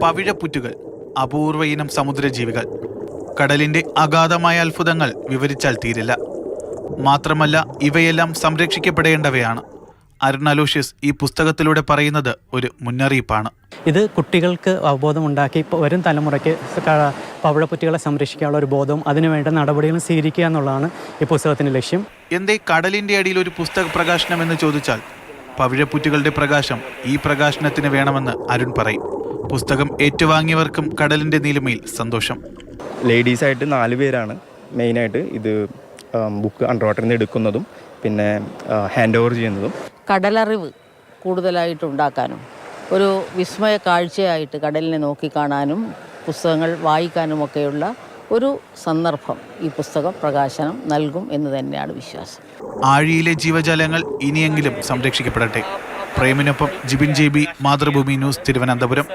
പവിഴപ്പുറ്റുകൾ അപൂർവ ഇനം സമുദ്രജീവികൾ. കടലിന്റെ അഗാധമായ അത്ഭുതങ്ങൾ വിവരിച്ചാൽ തീരില്ല. മാത്രമല്ല ഇവയെല്ലാം സംരക്ഷിക്കപ്പെടേണ്ടവയാണ്. അരുൺ അലോഷ്യസ് ഈ പുസ്തകത്തിലൂടെ പറയുന്നത് ഒരു മുന്നറിയിപ്പാണ്. ഇത് കുട്ടികൾക്ക് അവബോധമുണ്ടാക്കി വരും തലമുറയ്ക്ക് പവിഴപ്പുറ്റുകളെ സംരക്ഷിക്കാനുള്ള ഒരു ബോധവും അതിനുവേണ്ട നടപടികളും സ്വീകരിക്കുക എന്നുള്ളതാണ് ഈ പുസ്തകത്തിൻ്റെ ലക്ഷ്യം. എന്തേ കടലിൻ്റെ അടിയിൽ ഒരു പുസ്തക പ്രകാശനം എന്ന് ചോദിച്ചാൽ പവിഴപ്പുറ്റുകളുടെ പ്രകാശം ഈ പ്രകാശനത്തിന് വേണമെന്ന് അരുൺ പറയും. പുസ്തകം ഏറ്റുവാങ്ങിയവർക്കും കടലിൻ്റെ നീലിമയിൽ സന്തോഷം. ലേഡീസായിട്ട് 4 പേരാണ് മെയിനായിട്ട് ഇത് ബുക്ക് അണ്ടർ വാട്ടറിൽ നിന്ന് എടുക്കുന്നതും പിന്നെ ഹാൻഡ് ഓവർ ചെയ്യുന്നതും. കടലറിവ് കൂടുതലായിട്ട് ഉണ്ടാക്കാനും ഒരു വിസ്മയ കാഴ്ചയായിട്ട് കടലിനെ നോക്കിക്കാണാനും പുസ്തകങ്ങൾ വായിക്കാനുമൊക്കെയുള്ള ഒരു സന്ദർഭം ഈ പുസ്തക പ്രകാശനം നൽകും എന്ന് തന്നെയാണ് വിശ്വാസം. ആഴിയിലെ ജീവജാലങ്ങൾ ഇനിയെങ്കിലും സംരക്ഷിക്കപ്പെടട്ടെ. പ്രേമിനൊപ്പം ജിബിൻ JB, മാതൃഭൂമി ന്യൂസ്, തിരുവനന്തപുരം.